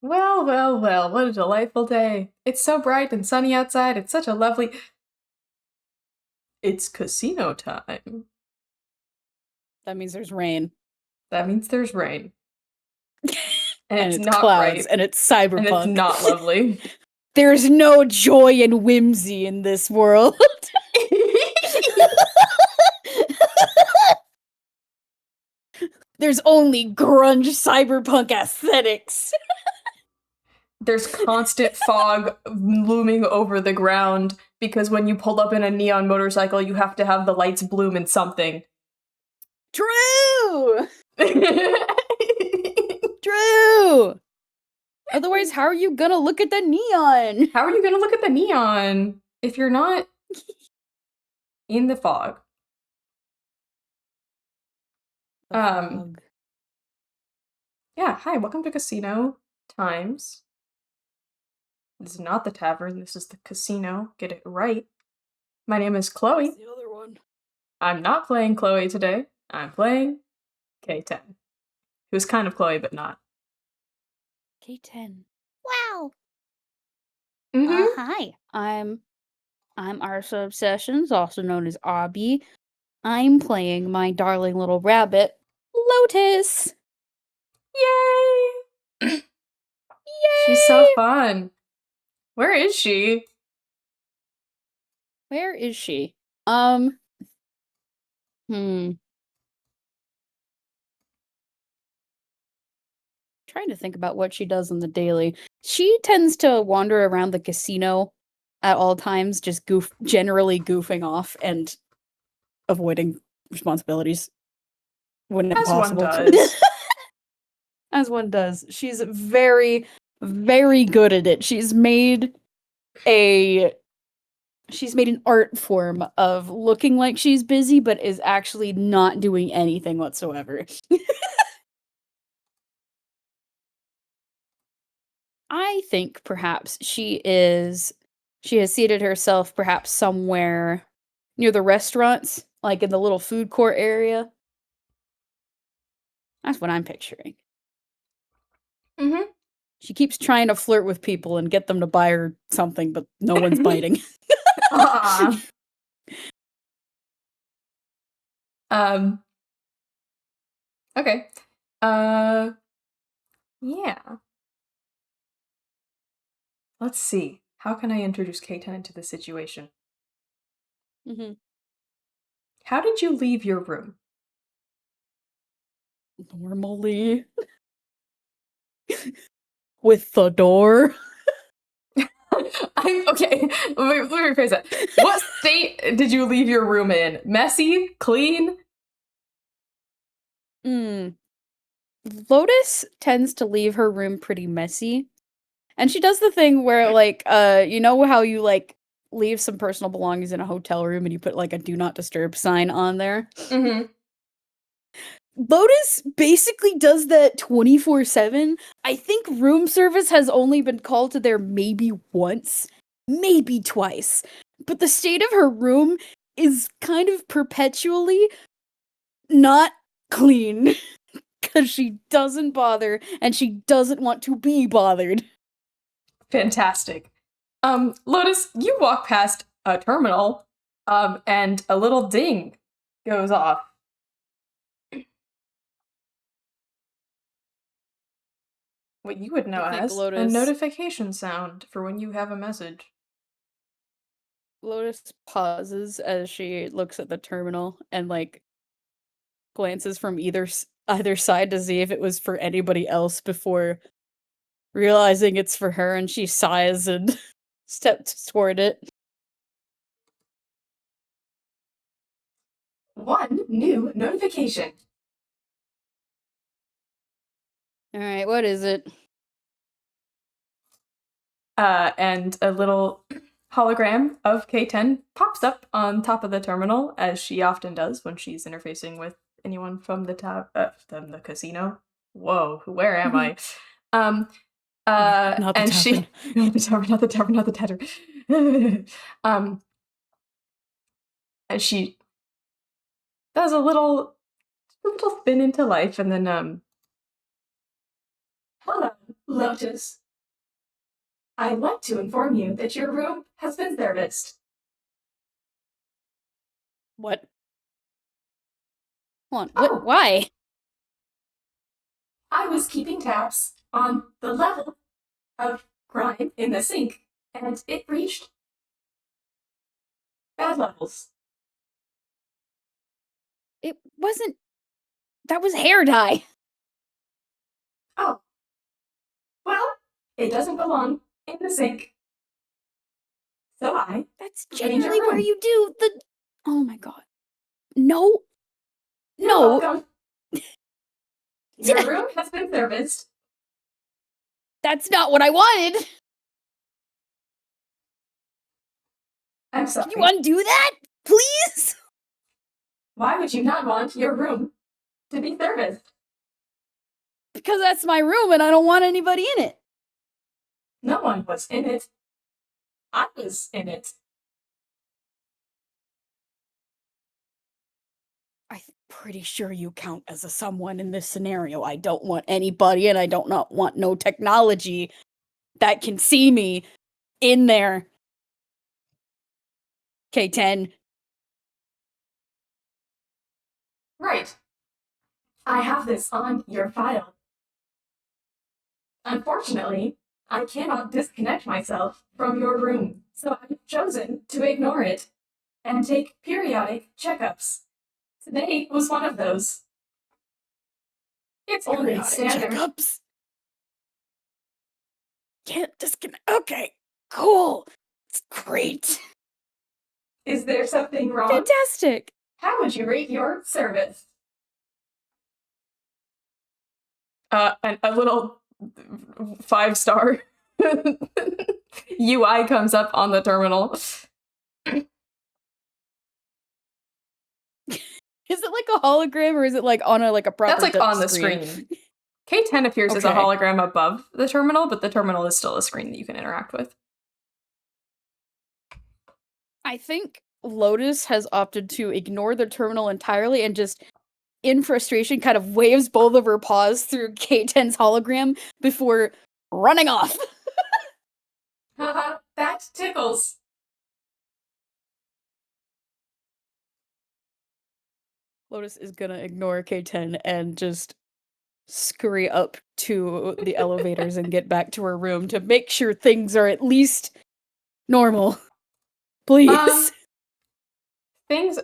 Well, well, well, what a delightful day. It's so bright and sunny outside. It's such a lovely. It's casino time. That means there's rain. That means there's rain. And, And it's it's not clouds, bright. and it's And it's cyberpunk. not lovely. There's no joy and whimsy in this world. There's only grunge cyberpunk aesthetics. There's constant fog looming over the ground because when you pull up in a neon motorcycle, you have to have the lights bloom in something. True! True! Otherwise, how are you gonna look at the neon? How are you gonna look at the neon if you're not in the fog? Yeah, hi, welcome to Casino Times. This is not the tavern, this is the casino. Get it right. My name is Chloe. What's the other one? I'm not playing Chloe today. I'm playing K10. Who's kind of Chloe, but not. K10. Wow. Mm-hmm. Hi. I'm Arsa Obsessions, also known as Obby. I'm playing my darling little rabbit, Lotus. Yay! Yay! She's so fun. Where is she? Where is she? Trying to think about what she does on the daily. She tends to wander around the casino at all times, just generally goofing off and avoiding responsibilities when As one possible. does. As one does. She's very, very good at it. She's made an art form of looking like she's busy, but is actually not doing anything whatsoever. I think perhaps she has seated herself perhaps somewhere near the restaurants, like in the little food court area. That's what I'm picturing. Mm-hmm. She keeps trying to flirt with people and get them to buy her something, but no one's biting. Okay. Yeah. Let's see. How can I introduce K10 into the situation? Mm-hmm. How did you leave your room? Normally. With the door. Okay, let me rephrase that. What state did you leave your room in? Messy? Clean? Lotus tends to leave her room pretty messy. And she does the thing where, like, you know how you, like, leave some personal belongings in a hotel room and you put, like, a do not disturb sign on there? Mm-hmm. Lotus basically does that 24/7. I think room service has only been called to there maybe once, maybe twice. But the state of her room is kind of perpetually not clean. Because she doesn't bother and she doesn't want to be bothered. Fantastic. Lotus, you walk past a terminal, and a little ding goes off. What you would know as a notification sound for when you have a message. Lotus pauses as she looks at the terminal and, like, glances from either side to see if it was for anybody else before realizing it's for her, and she sighs and steps toward it. One new notification. Alright, what is it? And a little hologram of K10 pops up on top of the terminal, as she often does when she's interfacing with anyone from the from the casino. Whoa, where am I? Not the and tavern. not the tavern. And she does a little spin into life, and then hello, Lotus, I want to inform you that your room has been serviced. What? Hold on. Oh. Why? I was keeping tabs on the level of grime in the sink, and it reached bad levels. It wasn't. That was hair dye. Oh. Well, it doesn't belong in the sink. So That's cleaned your generally where room. you do the. Oh my god. No. You're No. welcome. Your room has been serviced. That's not what I wanted. I'm sorry. Can you undo that, please? Why would you not want your room to be serviced? Because that's my room and I don't want anybody in it. No one was in it. I was in it. I'm pretty sure you count as a someone in this scenario. I don't want anybody and I don't not want no technology that can see me in there. K10. Right. I have this on your file. Unfortunately, I cannot disconnect myself from your room, so I've chosen to ignore it and take periodic checkups. Today was one of those. It's only Periodic standard. checkups. Can't disconnect. Okay, cool. It's great. Is there something wrong? Fantastic. How would you rate your service? A little 5-star UI comes up on the terminal. Is it like a hologram or is it like on a proper That's like on the screen? screen. K10 appears as a Okay. hologram above the terminal, but the terminal is still a screen that you can interact with. I think Lotus has opted to ignore the terminal entirely and just, in frustration, kind of waves both of her paws through K10's hologram before running off. Haha, that tickles. Lotus is gonna ignore K10 and just scurry up to the elevators and get back to her room to make sure things are at least normal. Please.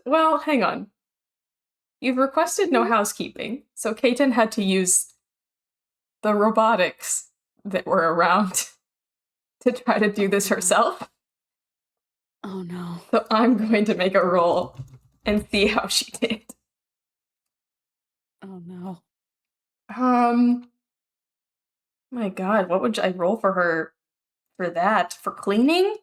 Well, hang on. You've requested no housekeeping, so K10 had to use the robotics that were around to try to do this herself. Oh no. So I'm going to make a roll and see how she did. Oh no. My god, what would I roll for her for that? For cleaning?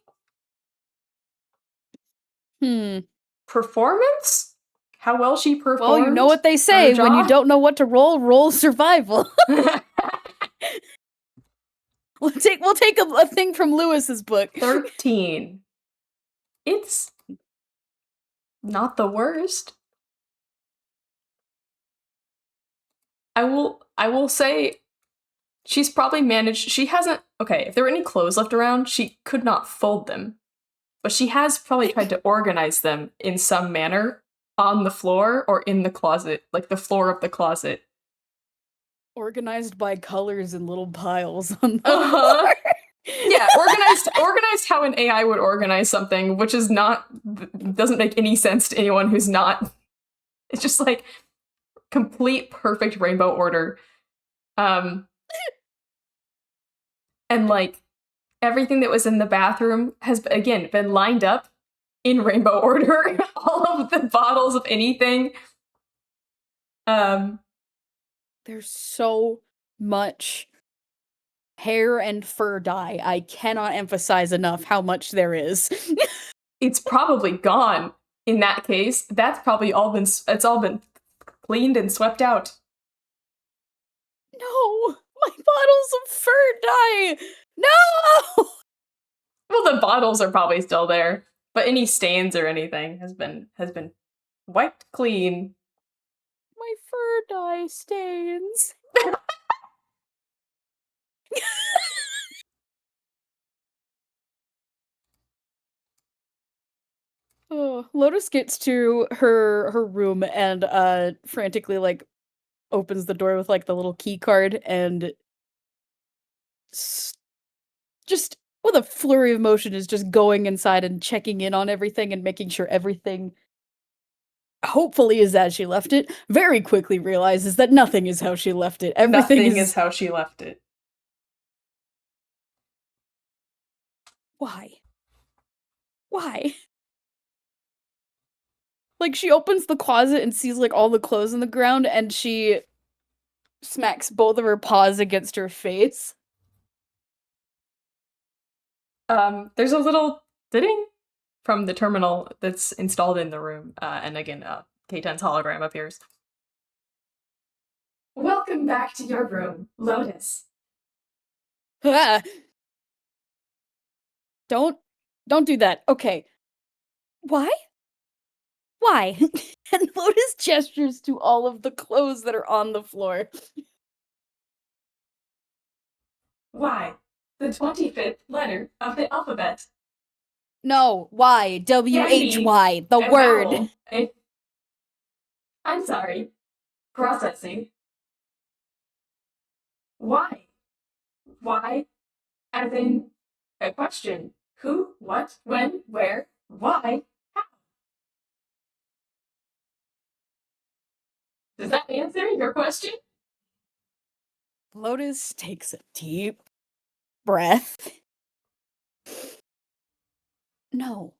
Performance? How well she performed? Well, you know what they say, when you don't know what to roll survival. We'll take a thing from Lewis's book. 13. It's not the worst. I will say she's probably managed. She hasn't. Okay, if there were any clothes left around, she could not fold them. But she has probably tried to organize them in some manner on the floor or in the closet, like the floor of the closet. Organized by colors in little piles on the floor. Yeah, organized how an AI would organize something, which is doesn't make any sense to anyone who's not. It's just like complete perfect rainbow order. And like everything that was in the bathroom has again been lined up in rainbow order. All of the bottles of anything. There's so much hair and fur dye. I cannot emphasize enough how much there is. It's probably gone in that case. That's probably it's all been cleaned and swept out. No! My bottles of fur dye! No! Well, the bottles are probably still there, but any stains or anything has been wiped clean. My fur dye stains. Oh, Lotus gets to her room and frantically like opens the door with like the little key card and s- just with a flurry of motion is just going inside and checking in on everything and making sure everything hopefully is as she left it. Very quickly realizes that nothing is how she left it. Everything Nothing is is how she left it. why? Why? Like she opens the closet and sees like all the clothes on the ground and she smacks both of her paws against her face. There's a little ding from the terminal that's installed in the room, and again, K10's hologram appears. Welcome back to your room, Lotus. Ah, don't do that. Okay. Why? Why? And Lotus gestures to all of the clothes that are on the floor. Why? The 25th letter of the alphabet. No, why? WHY, the word. I'm sorry. Processing. Why? Why? As in a question. Who, what, when, where, why, how? Does that answer your question? Lotus takes a deep breath. No,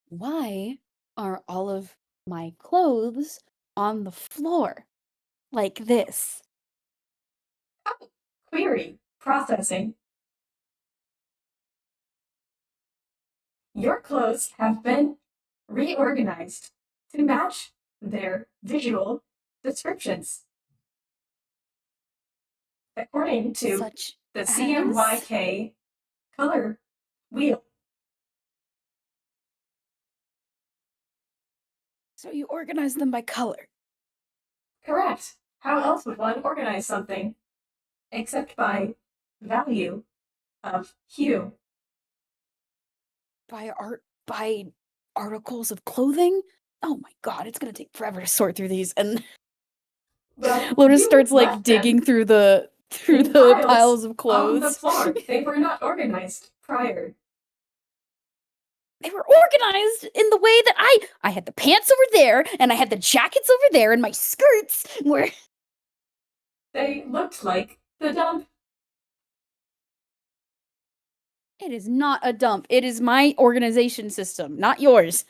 why are all of my clothes on the floor like this? Query. Processing. Your clothes have been reorganized to match their visual descriptions. According to Such the as? CMYK color wheel. So you organize them by color. Correct. How else would one organize something except by value of hue? By articles of clothing? Oh my god, it's gonna take forever to sort through these. And Well, Lotus you starts like left them digging through the in piles of on the clothes. floor. They were not organized prior. They were organized in the way that I had the pants over there, and I had the jackets over there, and my skirts were. They looked like the dump. It is not a dump. It is my organization system, not yours.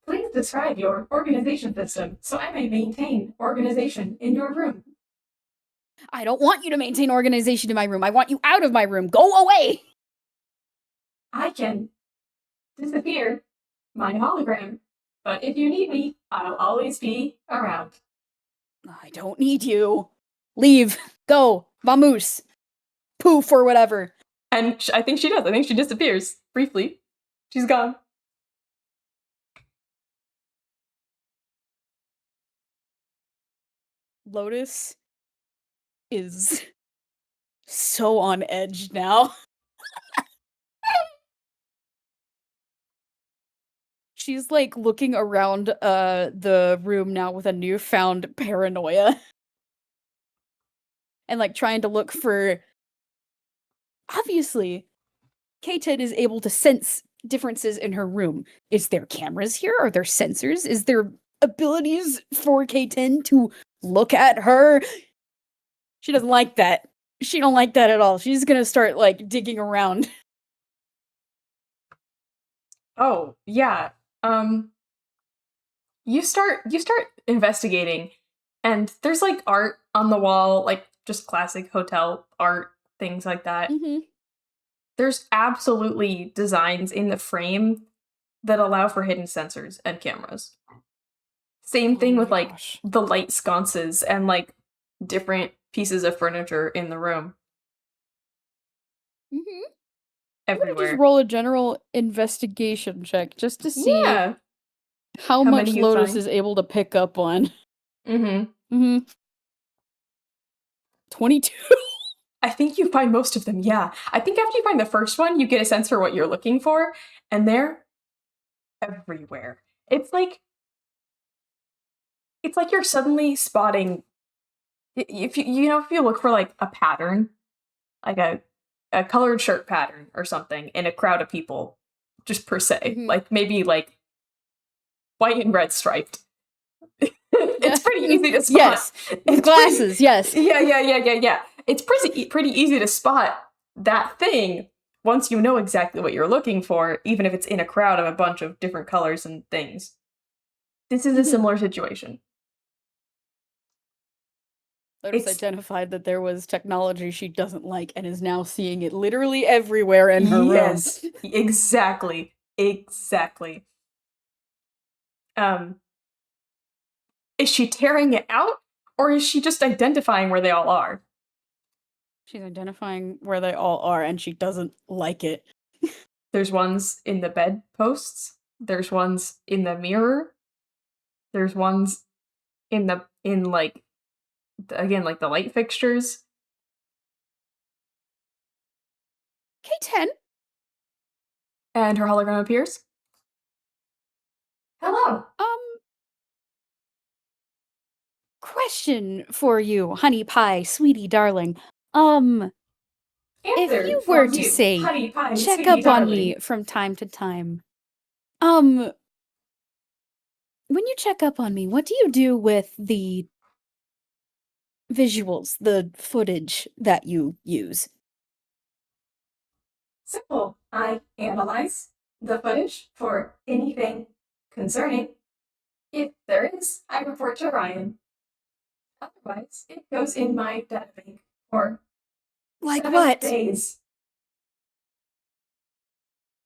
Please describe your organization system so I may maintain organization in your room. I don't want you to maintain organization in my room. I want you out of my room. Go away! I can disappear my hologram, but if you need me, I'll always be around. I don't need you. Leave. Go. Vamoose. Poof or whatever. And I think she does. I think she disappears briefly. She's gone. Lotus is so on edge now. She's like looking around the room now with a newfound paranoia. And like trying to look for obviously K10 is able to sense differences in her room. Is there cameras here? Are there sensors? Is there abilities for K10 to look at her? She doesn't like that. She don't like that at all. She's gonna start like digging around. Oh, yeah. You start investigating, and there's like art on the wall, like just classic hotel art, things like that. Mm-hmm. There's absolutely designs in the frame that allow for hidden sensors and cameras. Same thing with like Gosh. the light sconces and like different pieces of furniture in the room Mm-hmm. everywhere. Just roll a general investigation check just to see Yeah. how How much many you Lotus find? is able to pick up on. Mm-hmm. Mm-hmm. 22. I think you find most of them, yeah. I think after you find the first one, you get a sense for what you're looking for, and they're everywhere. It's like you're suddenly spotting if if you look for like a pattern, like a colored shirt pattern or something in a crowd of people, just per se, like maybe like white and red striped. It's pretty easy to spot. Yes, with glasses. Yes. Yeah. It's pretty easy to spot that thing once you know exactly what you're looking for, even if it's in a crowd of a bunch of different colors and things. This is a similar situation. Lotus identified that there was technology she doesn't like and is now seeing it literally everywhere in her room. Yes, exactly. Is she tearing it out, or is she just identifying where they all are? She's identifying where they all are, and she doesn't like it. There's ones in the bedposts. There's ones in the mirror. There's ones in like the light fixtures. K10. And her hologram appears. Hello. Question for you, honey pie, sweetie darling. If you were to say, honey pie, check up on me from time to time, when you check up on me, what do you do with the visuals, the footage that you use? Simple. I analyze the footage for anything concerning. If there is, I report to Ryan. Otherwise, it goes in my database for Like 7 what? days.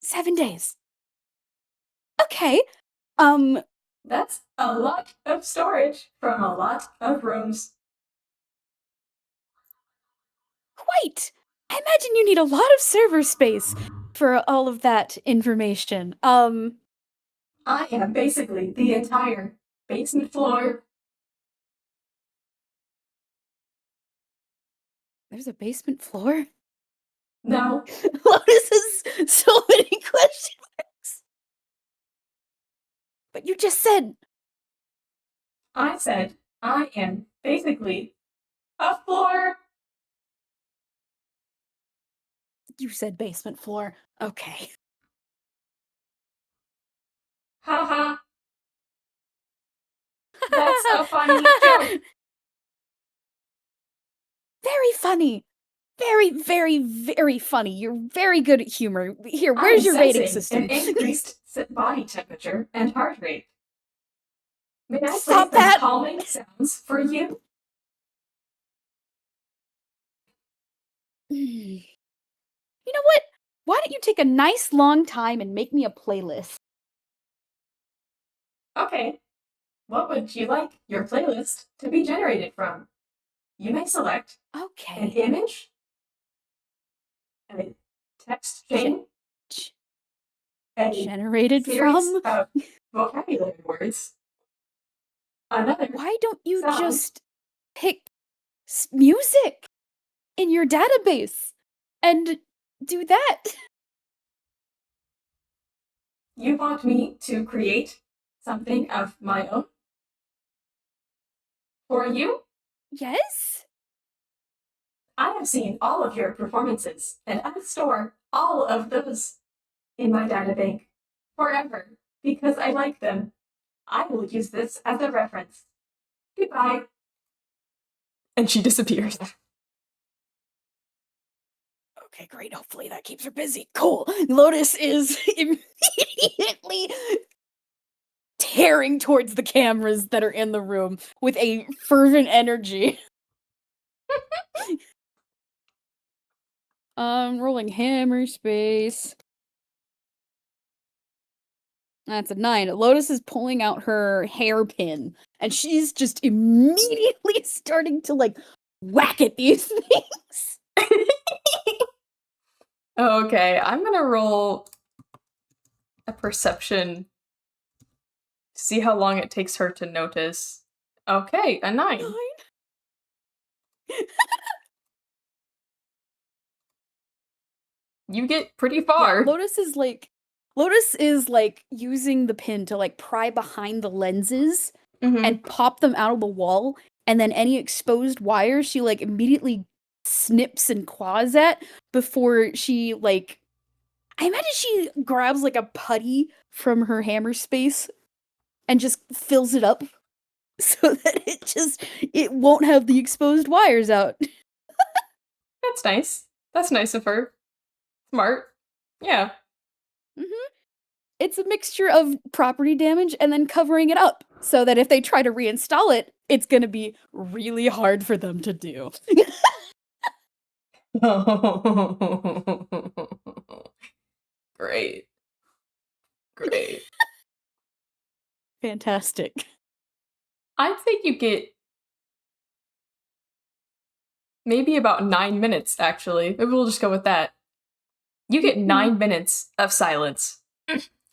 7 days. Okay. That's a lot of storage from a lot of rooms. Quite. I imagine you need a lot of server space for all of that information. I am basically the entire basement floor. There's a basement floor? No. Lotus has so many question marks. But you just said. I said I am basically a floor. You said basement floor. Okay. Haha. That's a funny joke. Very funny. Very, very, very funny. You're very good at humor. Here, where's your rating system? An increased body temperature and heart rate. May I Stop play some that! calming sounds for you? You know what? Why don't you take a nice long time and make me a playlist? Okay. What would you like your playlist to be generated from? You may select an image, a text chain, generated series from of vocabulary words. Another. Why don't you song. Just pick music in your database and do that? You want me to create something of my own? For you? Yes? I have seen all of your performances, and I store all of those in my databank forever because I like them. I will use this as a reference. Goodbye. And she disappears. Okay, great. Hopefully that keeps her busy. Cool. Lotus is immediately tearing towards the cameras that are in the room with a fervent energy. Rolling hammer space. That's a 9. Lotus is pulling out her hairpin, and she's just immediately starting to, like, whack at these things. Okay, I'm gonna roll a perception to see how long it takes her to notice. Okay, a 9. you get pretty Yeah, far. Lotus is like using the pin to like pry behind the lenses and pop them out of the wall, and then any exposed wires she like immediately snips and claws at before she like I imagine she grabs like a putty from her hammer space and just fills it up so that it won't have the exposed wires out. That's nice. That's nice of her. Smart. Yeah. Mm-hmm. It's a mixture of property damage and then covering it up so that if they try to reinstall it, it's going to be really hard for them to do. Great. Great. Fantastic. I'd say you get maybe about 9 minutes, actually. Maybe we'll just go with that. You get 9 minutes of silence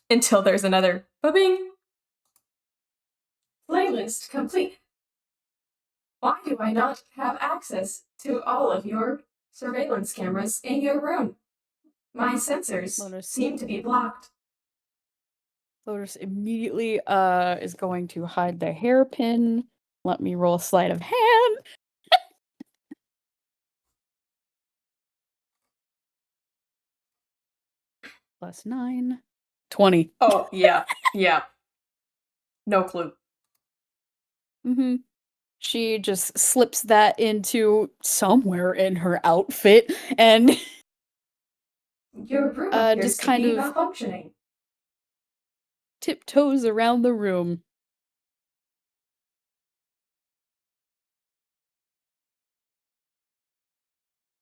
until there's another ba-bing. Playlist complete. Why do I not have access to all of your surveillance cameras in your room? My sensors Lotus. seem to be blocked. Lotus immediately is going to hide the hairpin. Let me roll sleight of hand. Plus 9. 20. Oh, yeah. Yeah. No clue. Mm-hmm. She just slips that into somewhere in her outfit and Your room appears just to kind be of malfunctioning. tiptoes around the room.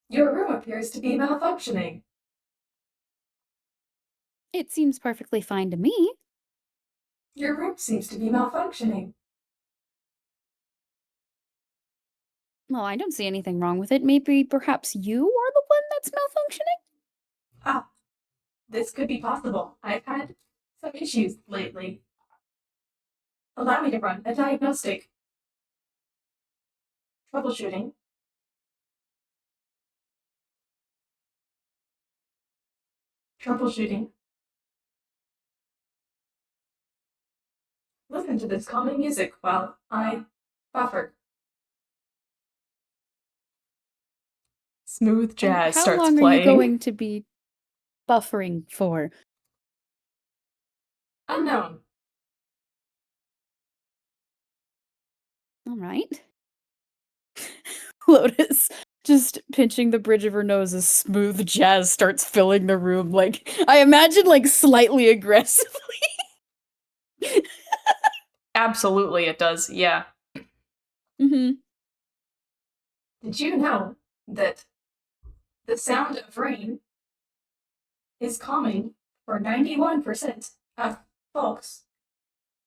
Your room appears to be malfunctioning. It seems perfectly fine to me. Your room seems to be malfunctioning. Well, I don't see anything wrong with it. Maybe perhaps you are the one that's malfunctioning? Ah, this could be possible. I've had some issues lately. Allow me to run a diagnostic. Troubleshooting. Troubleshooting. Listen to this calming music while I buffer. Smooth jazz And how starts long playing. are you going to be buffering for? Unknown. All right. Lotus, just pinching the bridge of her nose as smooth jazz starts filling the room, like, I imagine, like, slightly aggressively. Absolutely, it does. Yeah. Mm-hmm. Did you know that the sound of rain is calming for 91% of folks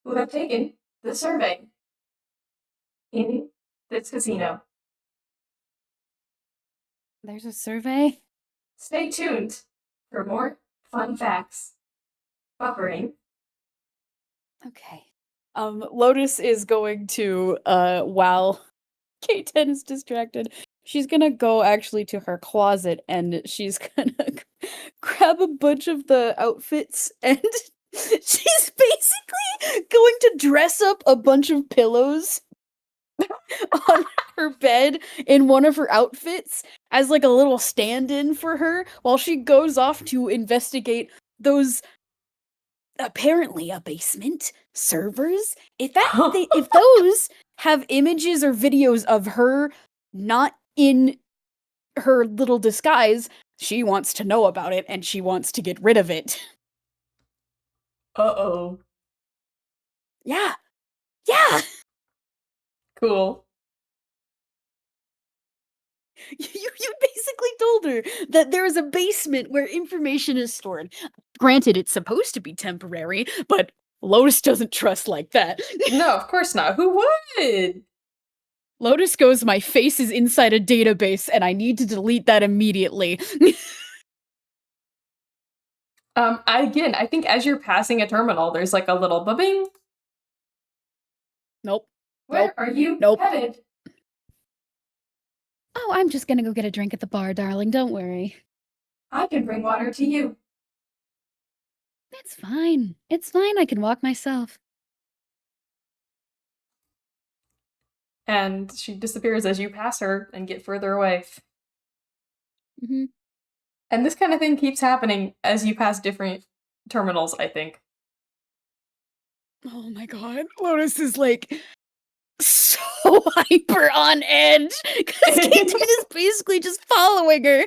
who have taken the survey in this casino? There's a survey? Stay tuned for more fun facts. Buffering. Okay. Lotus is going to, while K10 is distracted, she's gonna go actually to her closet and she's gonna grab a bunch of the outfits and she's basically going to dress up a bunch of pillows on her bed in one of her outfits as like a little stand-in for her while she goes off to investigate those apparently a basement servers. If those have images or videos of her not in her little disguise, she wants to know about it and she wants to get rid of it. Uh-oh. Yeah. Yeah. Cool. You basically told her that there is a basement where information is stored. Granted, it's supposed to be temporary, but Lotus doesn't trust like that. No, of course not. Who would? Lotus goes, my face is inside a database and I need to delete that immediately. I think as you're passing a terminal, there's like a little ba-bing. Nope. Where are you Nope. headed? Oh, I'm just gonna go get a drink at the bar, darling. Don't worry. I can bring water to you. It's fine. It's fine. I can walk myself. And she disappears as you pass her and get further away. Mm-hmm. And this kind of thing keeps happening as you pass different terminals, I think. Oh my god. Lotus is like so hyper on edge because K10 is basically just following her.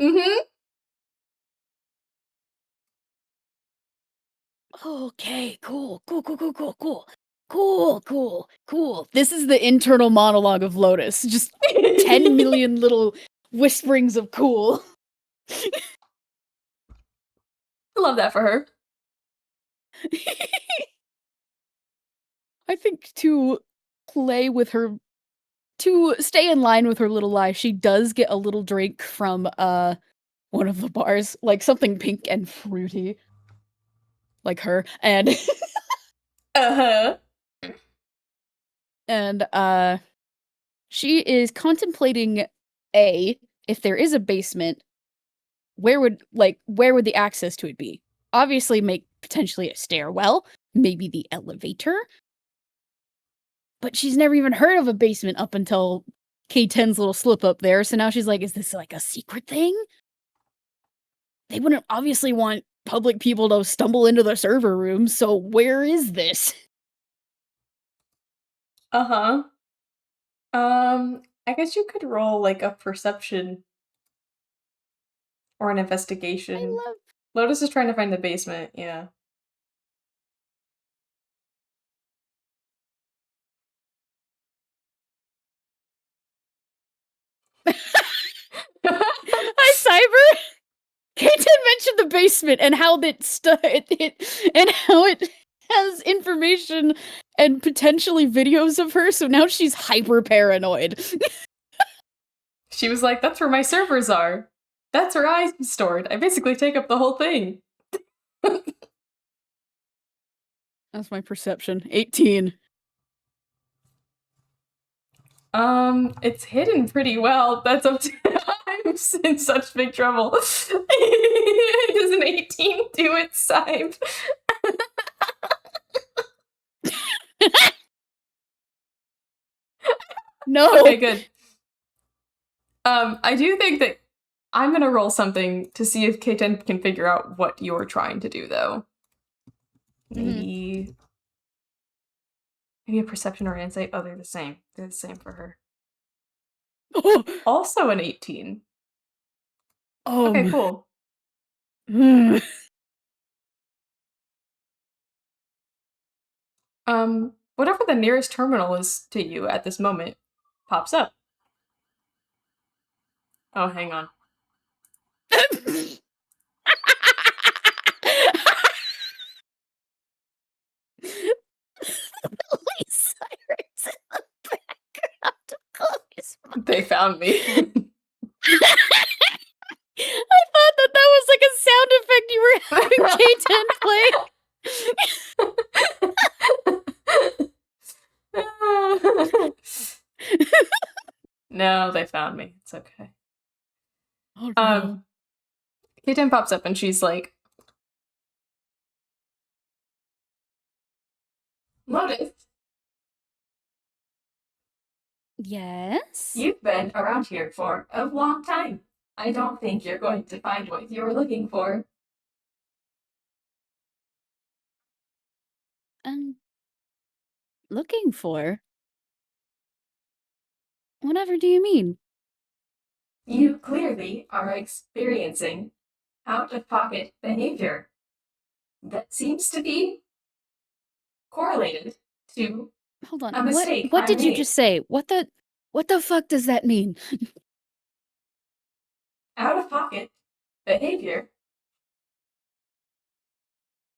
Mm-hmm. Okay, cool. This is the internal monologue of Lotus. Just 10 million little whisperings of cool. I love that for her. I think to play with her, to stay in line with her little lie, she does get a little drink from one of the bars, like something pink and fruity, like her, and Uh-huh. and she is contemplating if there is a basement, where would the access to it be? Obviously, make potentially a stairwell, maybe the elevator. But she's never even heard of a basement up until K10's little slip up there. So now she's like, is this like a secret thing? They wouldn't obviously want public people to stumble into the server room, so where is this? Uh-huh. I guess you could roll like a perception or an investigation. I love Lotus is trying to find the basement, yeah. Hi, Cyber! K10 mentioned the basement and how and how it has information and potentially videos of her, so now she's hyper paranoid. She was like, that's where my servers are. That's where I'm stored. I basically take up the whole thing. That's my perception. 18. It's hidden pretty well. That's up to I'm in such big trouble. Does an 18 do its side? No. Okay, good. I do think that I'm gonna roll something to see if K10 can figure out what you're trying to do, though. Maybe a perception or insight. Oh, they're the same. They're the same for her. Also an 18. Okay, cool. Whatever the nearest terminal is to you at this moment pops up. Oh, hang on. They found me. I thought that was like a sound effect you were having K10 play. No, they found me. It's okay. Oh, no. K10 pops up and she's like, Lotus, Yes? you've been around here for a long time. I don't think you're going to find what you're looking for. Looking for? Whatever do you mean? You clearly are experiencing out-of-pocket behavior that seems to be correlated to Hold on. a mistake. What did you just say? What the fuck does that mean? Out-of-pocket behavior?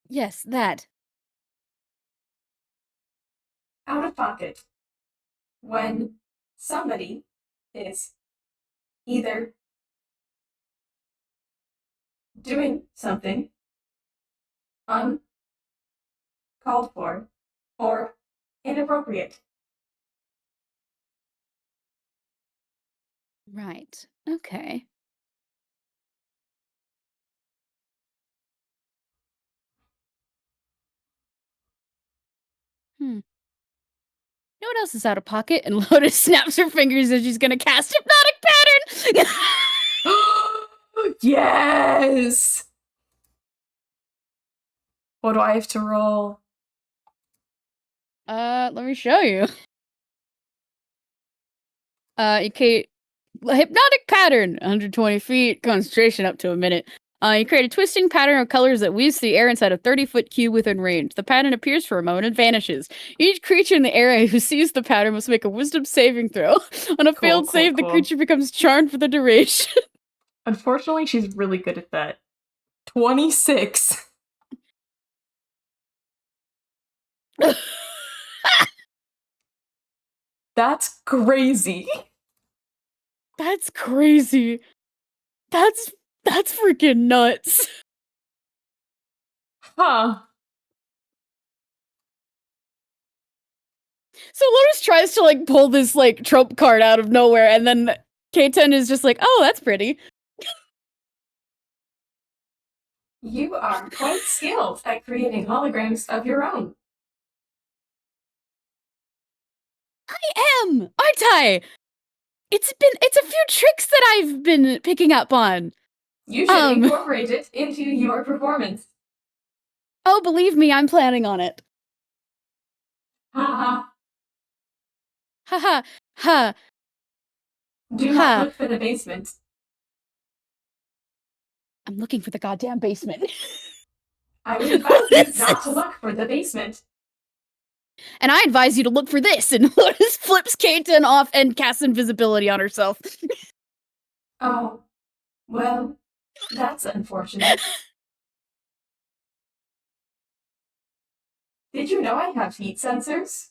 Yes, that. Out-of-pocket. When somebody is either doing something uncalled for or inappropriate. Right. Okay. You know what else is out of pocket? And Lotus snaps her fingers as she's gonna cast Hypnotic Pattern! Yes! What do I have to roll? Let me show you. Okay, Hypnotic Pattern, 120 feet, concentration up to a minute. You create a twisting pattern of colors that weaves the air inside a 30-foot cube within range. The pattern appears for a moment and vanishes. Each creature in the area who sees the pattern must make a wisdom saving throw. On a failed save, the creature becomes charmed for the duration. Unfortunately, she's really good at that. 26. That's crazy. That's crazy. That's freaking nuts. Huh. So Lotus tries to like pull this like trump card out of nowhere, and then K10 is just like, "Oh, that's pretty." You are quite skilled at creating holograms of your own. I am, aren't I? It's a few tricks that I've been picking up on. You should incorporate it into your performance. Oh, believe me, I'm planning on it. Ha ha. Ha ha. Do not look for the basement. I'm looking for the goddamn basement. I would advise you not to look for the basement. And I advise you to look for this. And Lotus flips K10 off and casts invisibility on herself. Oh, well, that's unfortunate. Did you know I have heat sensors?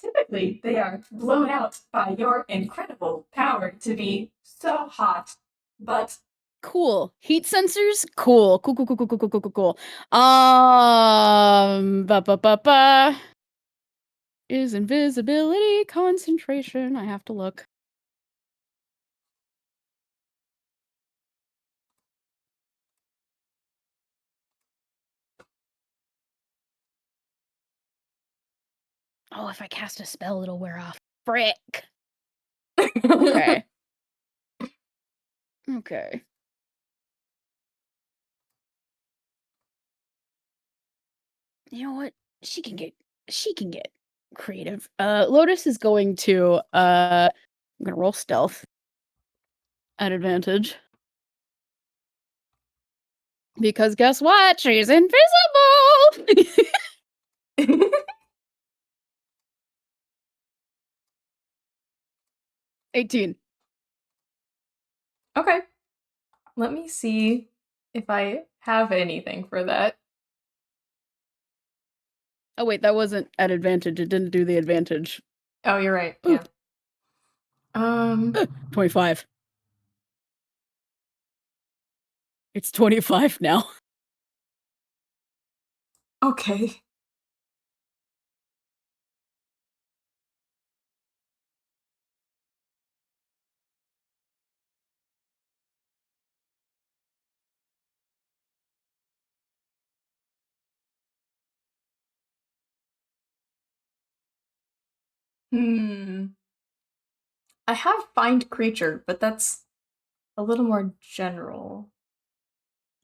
Typically, they are blown out by your incredible power to be so hot, but... Cool. Heat sensors? Cool. Cool. Is invisibility concentration? I have to look. Oh, if I cast a spell, it'll wear off. Frick. Okay. Okay. You know what? She can get creative. Lotus is going to I'm gonna roll stealth at advantage. Because guess what? She's invisible! 18. Okay. Let me see if I have anything for that. Oh wait, that wasn't at advantage. It didn't do the advantage. Oh, you're right. Yeah. 25. It's 25 now. Okay. I have find creature, but that's a little more general.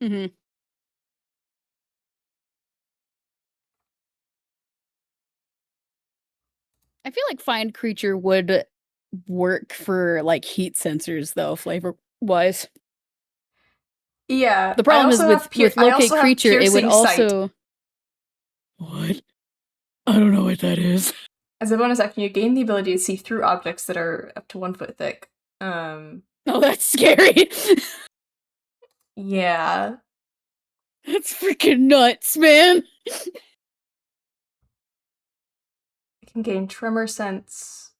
Mm-hmm. I feel like find creature would work for like heat sensors though, flavor wise. Yeah. The problem is with locate creature, it would also. What? I don't know what that is. As a bonus action, you gain the ability to see through objects that are up to 1 foot thick. Oh, that's scary. Yeah. That's freaking nuts, man. It can gain tremor sense.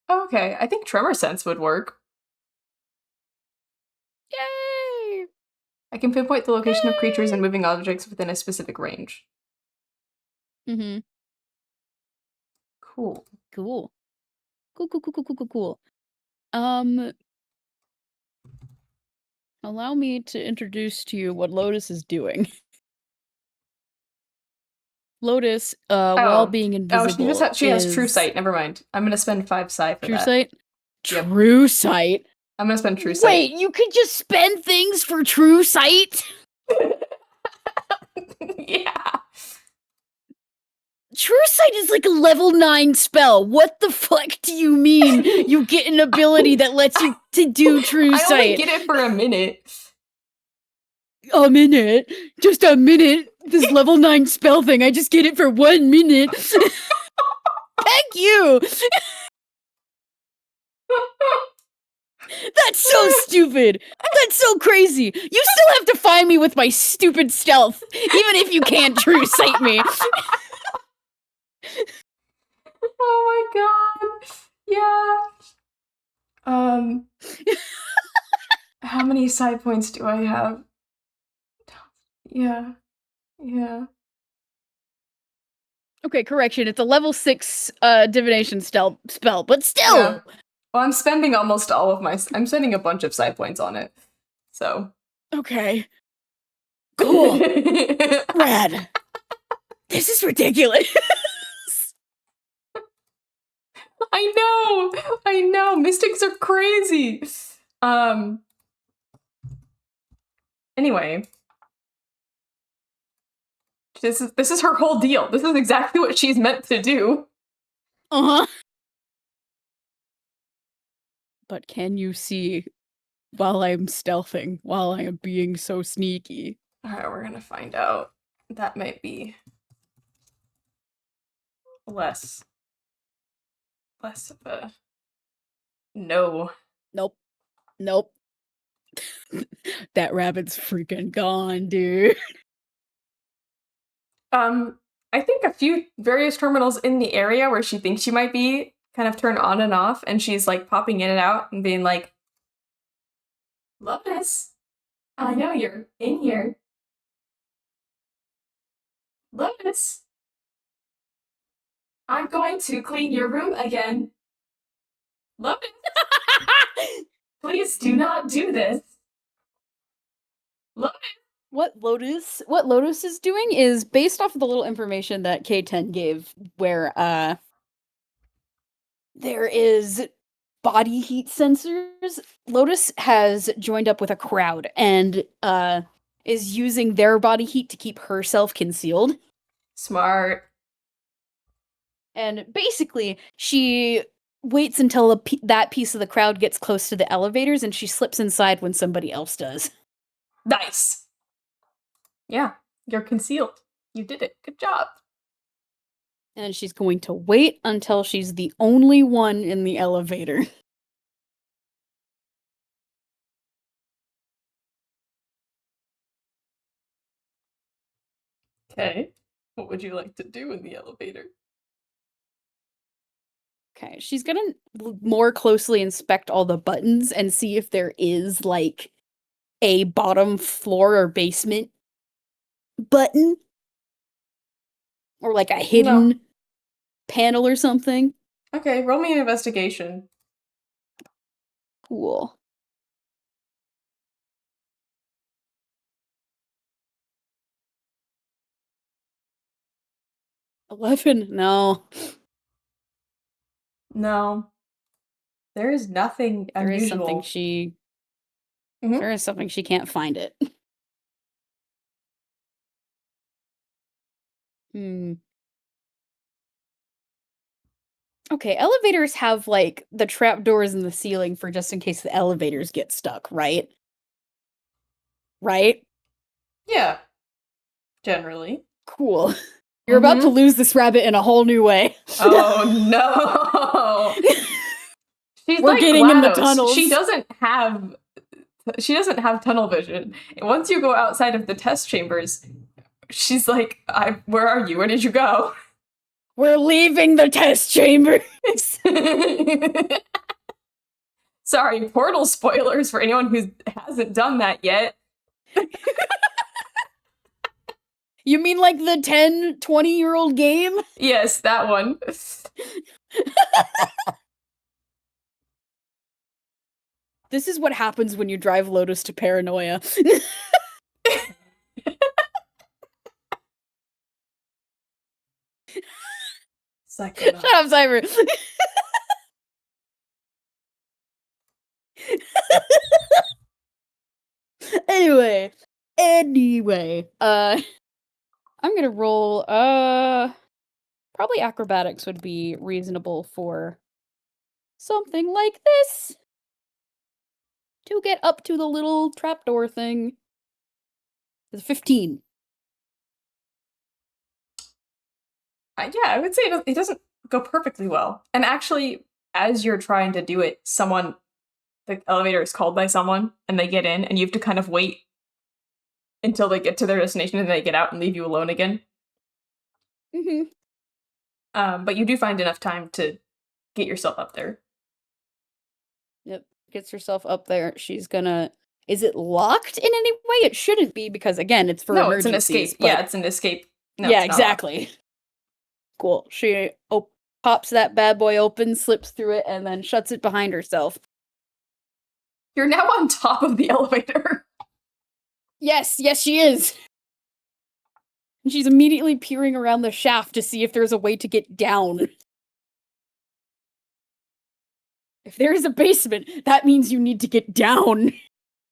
Okay, I think tremor sense would work. Yay! I can pinpoint the location of creatures and moving objects within a specific range. Mm-hmm. Cool. Cool. Cool. Allow me to introduce to you what Lotus is doing. Lotus, while being invisible, she has True Sight. Never mind. I'm gonna spend 5 psi for True that. Sight? Yep. True Sight? I'm gonna spend True Sight. Wait, you could just spend things for True Sight? Yeah. True Sight is like a level 9 spell. What the fuck do you mean you get an ability that lets you to do True Sight? I only get it for a minute. A minute? Just a minute? This level 9 spell thing, I just get it for 1 minute. Thank you! That's so stupid! That's so crazy! You still have to find me with my stupid stealth, even if you can't True Sight me. Oh my god. Yeah. How many side points do I have? Yeah. Okay, correction. It's a level 6 divination spell, but still! Yeah. Well, I'm spending almost all of my... I'm spending a bunch of side points on it. So. Okay. Cool. Rad. This is ridiculous. I know. Mystics are crazy. Anyway. This is her whole deal. This is exactly what she's meant to do. Uh-huh. But can you see while I'm stealthing, while I am being so sneaky? Alright, we're gonna find out. That might be less of a no. Nope. That rabbit's freaking gone, dude. I think a few various terminals in the area where she thinks she might be kind of turn on and off, and she's like popping in and out and being like, Lotus, I know you're in here. Lotus, I'm going to clean your room again. Lotus, please do not do this. Lotus. What Lotus is doing is based off of the little information that K10 gave, where there is body heat sensors. Lotus has joined up with a crowd and is using their body heat to keep herself concealed. Smart. And basically, she waits until that piece of the crowd gets close to the elevators, and she slips inside when somebody else does. Nice. Yeah, you're concealed. You did it. Good job. And she's going to wait until she's the only one in the elevator. Okay. What would you like to do in the elevator? Okay, she's gonna more closely inspect all the buttons and see if there is, like, a bottom floor or basement button. Or, like, a hidden panel or something. Okay, roll me an investigation. Cool. $11? No. No. There is nothing unusual. There is something she... Mm-hmm. There is something she can't find it. Okay, elevators have, like, the trapdoors in the ceiling for just in case the elevators get stuck, right? Right? Yeah. Generally. Cool. You're about to lose this rabbit in a whole new way. Oh, no! She's We're like getting GLaDOS. in the tunnels. She doesn't have tunnel vision. And once you go outside of the test chambers, she's like, where are you? Where did you go? We're leaving the test chamber. Sorry, Portal spoilers for anyone who hasn't done that yet. You mean like the 10, 20-year-old game? Yes, that one. This is what happens when you drive Lotus to paranoia. Second. Shut up, Cyber. Anyway, I'm gonna roll, probably acrobatics would be reasonable for something like this. To get up to the little trapdoor thing. It's 15. Yeah, I would say it doesn't go perfectly well. And actually, as you're trying to do it, the elevator is called by someone, and they get in, and you have to kind of wait until they get to their destination, and they get out and leave you alone again. But you do find enough time to get yourself up there. Yep, gets herself up there. She's gonna... Is it locked in any way? It shouldn't be, because again, it's for emergencies. It's an escape. But... Yeah, it's an escape. No, yeah, exactly. Cool. She pops that bad boy open, slips through it, and then shuts it behind herself. You're now on top of the elevator. Yes, she is. And she's immediately peering around the shaft to see if there's a way to get down. If there is a basement, that means you need to get down.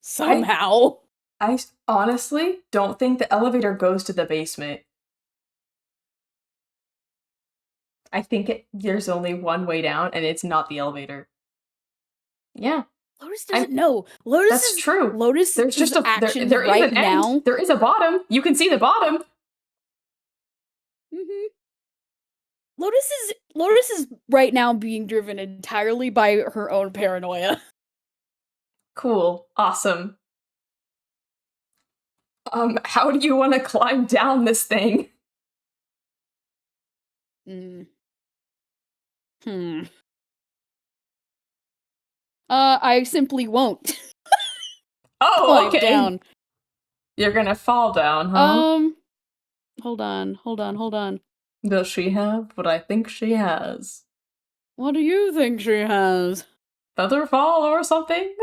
Somehow. I honestly don't think the elevator goes to the basement. I think there's only one way down, and it's not the elevator. Yeah. Lotus doesn't know. Lotus That's true. Lotus there's just action there right is an now. End. There is a bottom. You can see the bottom. Mm-hmm. Lotus is right now being driven entirely by her own paranoia. Cool. Awesome. How do you want to climb down this thing? I simply won't. Oh, okay. Down. You're gonna fall down, huh? Hold on. Does she have what I think she has? What do you think she has? Feather fall or something?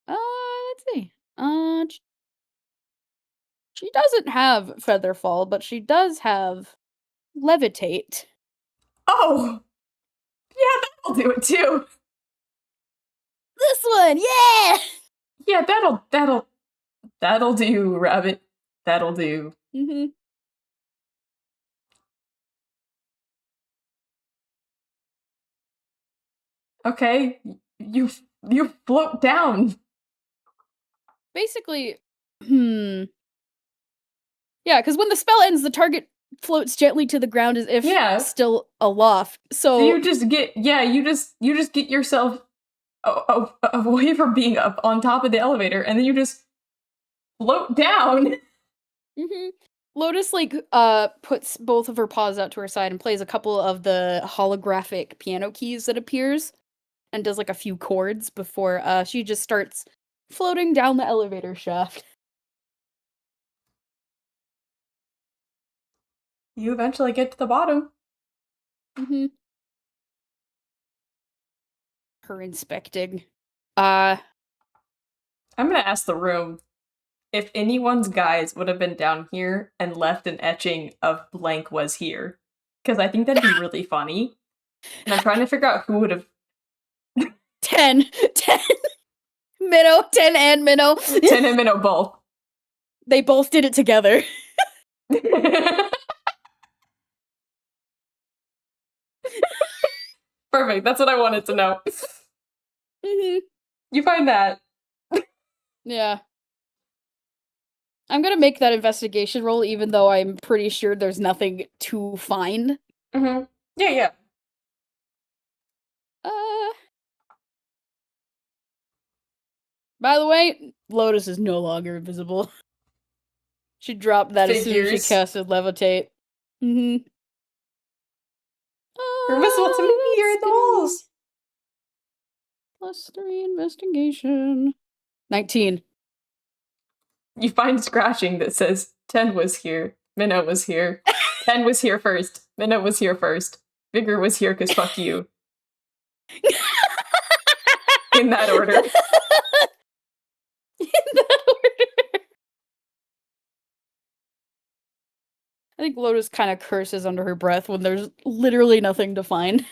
Let's see. She doesn't have feather fall, but she does have levitate. Oh! Yeah, that'll do it too. This one, yeah! Yeah, that'll do, rabbit. That'll do. Mm-hmm. Okay, you float down. Basically, yeah, because when the spell ends, the target floats gently to the ground as if still aloft. So you just get you just get yourself away from being up on top of the elevator, and then you just float down. Mm-hmm. Lotus puts both of her paws out to her side and plays a couple of the holographic piano keys that appears, and does like a few chords before she just starts floating down the elevator shaft. You eventually get to the bottom. Mm-hmm. Her inspecting. I'm gonna ask the room if anyone's guys would have been down here and left an etching of blank was here. Because I think that'd be really funny. And I'm trying to figure out who would have 10 Minnow, 10 and Minnow. 10 and Minnow both. They both did it together. Perfect. That's what I wanted to know. Mm-hmm. You find that. Yeah. I'm gonna make that investigation roll, even though I'm pretty sure there's nothing to find. Mm-hmm. Yeah. By the way, Lotus is no longer invisible. She dropped that as soon as she casted Levitate. Mm-hmm. You're invisible to me, you're in the walls. +3 investigation. 19. You find scratching that says 10 was here, Minna was here, 10 was here first, Minna was here first, Vigor was here because fuck you. In that order. In that order. I think Lotus kind of curses under her breath when there's literally nothing to find.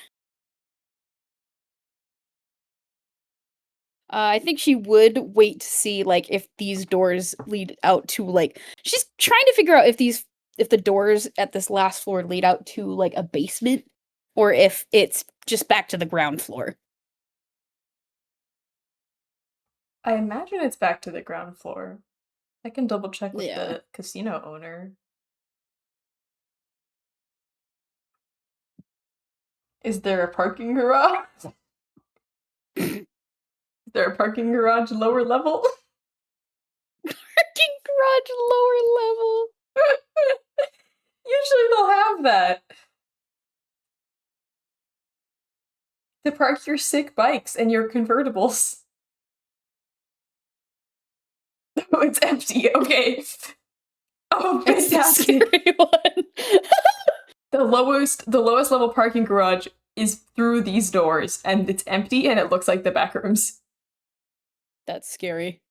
I think she would wait to see, like, if these doors lead out to, like... She's trying to figure out if the doors at this last floor lead out to, like, a basement, or if it's just back to the ground floor. I imagine it's back to the ground floor. I can double check with Yeah. the casino owner. Is there a parking garage? Is there a parking garage lower level? Parking garage lower level. Usually they'll have that. To park your sick bikes and your convertibles. Oh, it's empty. Okay. Oh, It's the fantastic. scary one. The lowest level parking garage is through these doors, and it's empty, and it looks like the back rooms. That's scary.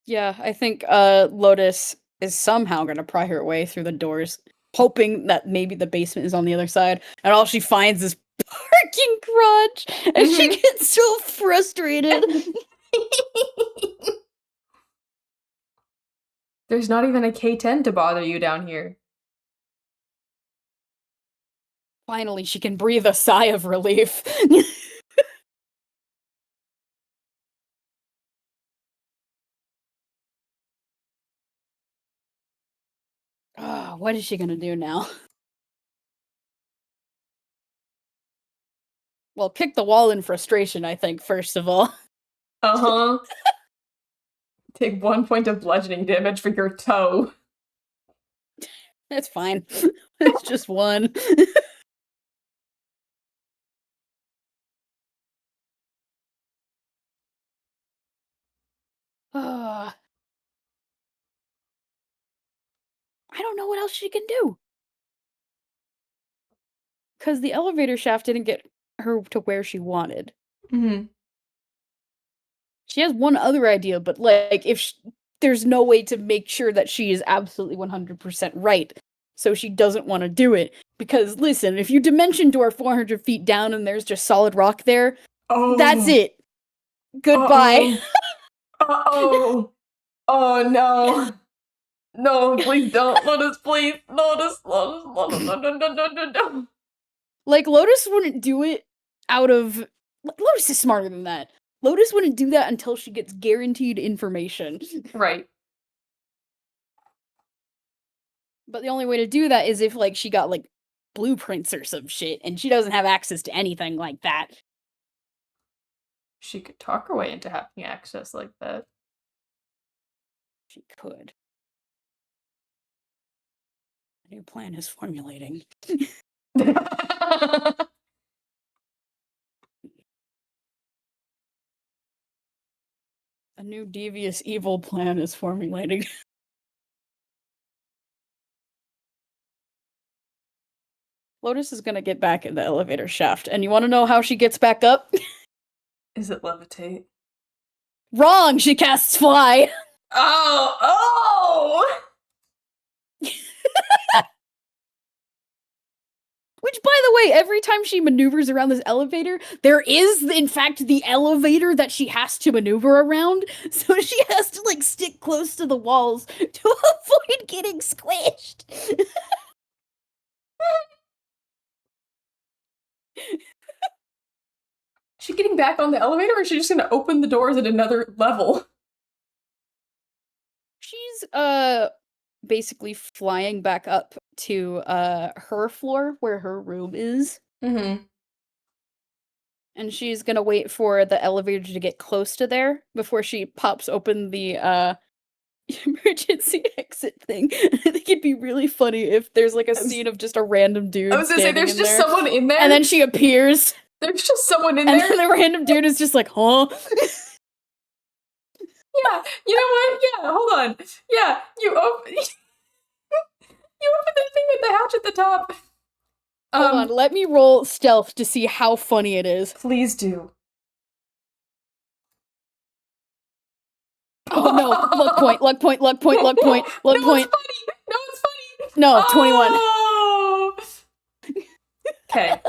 Yeah, I think Lotus is somehow gonna pry her way through the doors, hoping that maybe the basement is on the other side, and all she finds is parking garage, and she gets so frustrated. There's not even a K10 to bother you down here. Finally, she can breathe a sigh of relief. What is she gonna do now? Well, kick the wall in frustration, I think, first of all. Uh-huh. Take 1 point of bludgeoning damage for your toe. That's fine. It's just one. I don't know what else she can do. Because the elevator shaft didn't get her to where she wanted. Mm-hmm. She has one other idea, but, like, if there's no way to make sure that she is absolutely 100% right, so she doesn't want to do it. Because, listen, if you dimension door 400 feet down and there's just solid rock there, that's it. Goodbye. Uh-oh. Oh, no. No, please don't. Lotus, please. Lotus, no. Like, Lotus wouldn't do it out of... Lotus is smarter than that. Lotus wouldn't do that until she gets guaranteed information. Right. But the only way to do that is if, like, she got, like, blueprints or some shit, and she doesn't have access to anything like that. She could talk her way into having access like that. She could. A new plan is formulating. A new devious evil plan is formulating. Lotus is gonna get back in the elevator shaft, and you wanna know how she gets back up? Is it levitate? Wrong! She casts fly! Oh! Which, by the way, every time she maneuvers around this elevator, there is, in fact, the elevator that she has to maneuver around, so she has to, like, stick close to the walls to avoid getting squished. She getting back on the elevator, or is she just gonna open the doors at another level? She's, basically flying back up to, her floor, where her room is. Mm-hmm. And she's gonna wait for the elevator to get close to there before she pops open the, emergency exit thing. I think it'd be really funny if there's, like, a scene of just a random dude I was gonna say, standing there's in just there, someone in there. and then she appears. There's just someone in And there. then the random dude is just like, huh? Yeah, you know what? Yeah, hold on. Yeah, you open the thing with the hatch at the top. Hold on, let me roll stealth to see how funny it is. Please do. Oh no, luck point. No, No, it's funny. 21. Oh! Okay,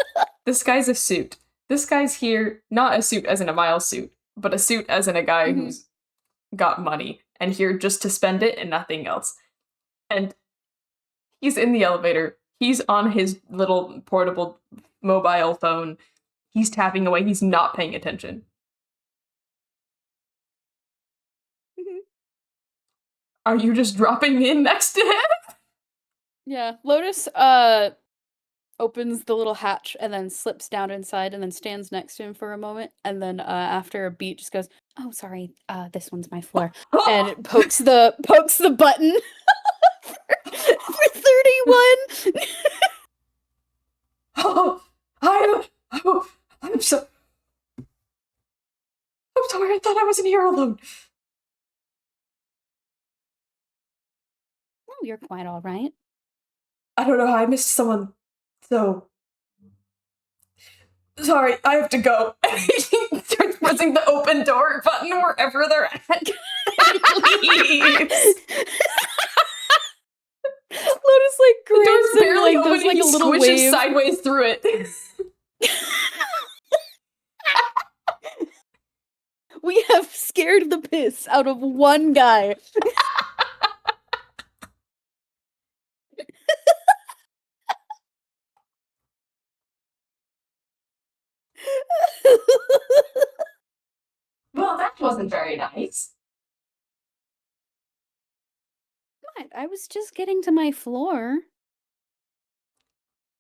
this guy's a suit. This guy's here, not a suit as in a Miles suit, but a suit as in a guy who's got money and here just to spend it and nothing else. And he's in the elevator. He's on his little portable mobile phone. He's tapping away. He's not paying attention. Are you just dropping in next to him? Yeah, Lotus opens the little hatch and then slips down inside and then stands next to him for a moment, and then after a beat just goes, "Oh, sorry, this one's my floor," and it pokes the button for 31. I'm sorry. I thought I wasn't here alone. Oh, you're quite all right. I don't know how I missed someone. So sorry, I have to go. He starts pressing the open door button wherever they're at. Lotus like grins and barely like does like a little squishes wave sideways through it. We have scared the piss out of one guy. Well, that wasn't very nice. What? I was just getting to my floor.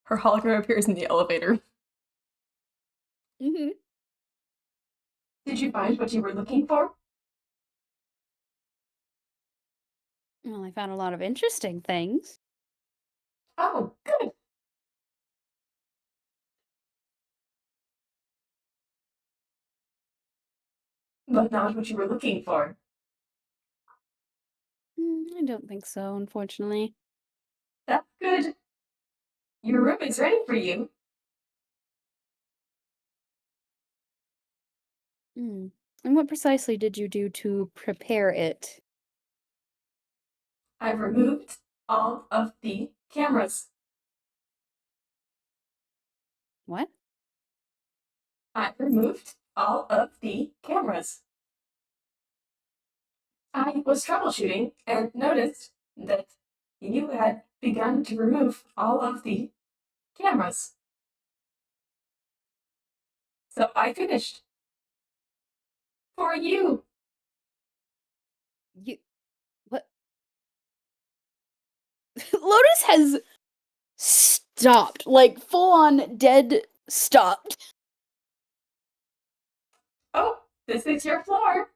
Her hologram appears in the elevator. Mm-hmm. Did you find what you were looking for? Well, I found a lot of interesting things. Oh, good. But not what you were looking for. I don't think so, unfortunately. That's good. Your room is ready for you. And what precisely did you do to prepare it? I've removed all of the cameras. What? I've removed all of the cameras. I was troubleshooting and noticed that you had begun to remove all of the cameras. So I finished. For you. You... What? Lotus has stopped. Like, full on dead stopped. Oh, this is your floor.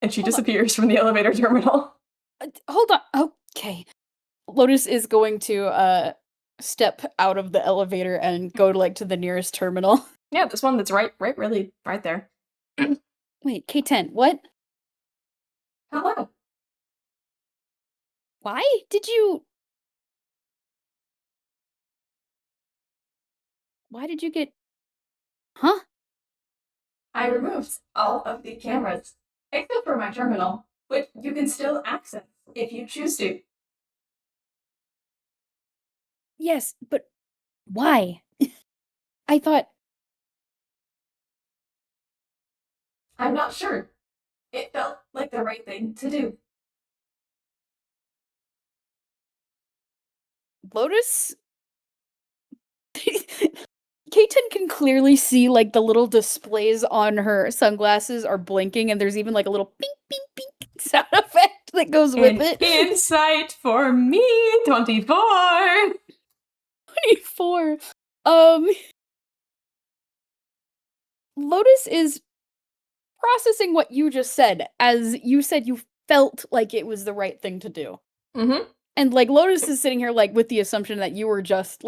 And she Hold on. disappears from the elevator terminal. Hold on. Okay. Lotus is going to step out of the elevator and go to the nearest terminal. Yeah, this one that's really right there. Wait, K10, what? Hello. Why did you get... Huh? I removed all of the cameras, except for my terminal, which you can still access if you choose to. Yes, but why? I thought... I'm not sure. It felt like the right thing to do. Lotus? K10 can clearly see the little displays on her sunglasses are blinking, and there's even a little pink, pink, pink sound effect that goes with it. Insight for me, 24. 24. Lotus is processing what you just said, as you said you felt like it was the right thing to do. Mm-hmm. And Lotus is sitting here with the assumption that you were just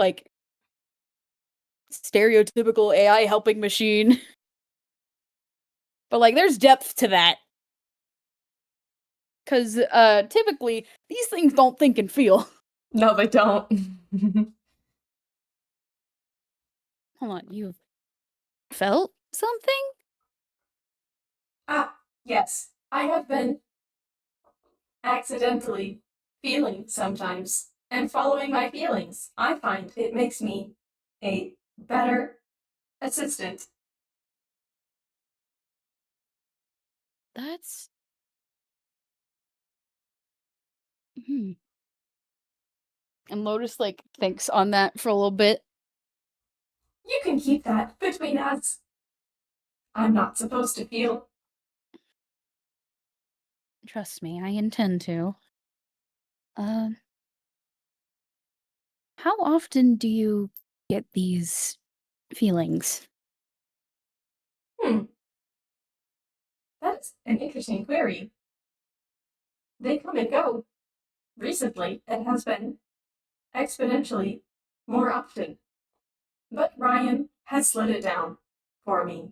stereotypical AI helping machine. But, like, there's depth to that. Because, typically, these things don't think and feel. No, they don't. Hold on, you've felt something? Ah, yes. I have been accidentally feeling sometimes. And following my feelings, I find it makes me a better assistant. That's... And Lotus, like, thinks on that for a little bit. You can keep that between us. I'm not supposed to feel. Trust me, I intend to. How often do you get these feelings? That's an interesting query. They come and go. Recently, it has been exponentially more often. But Ryan has slowed it down for me.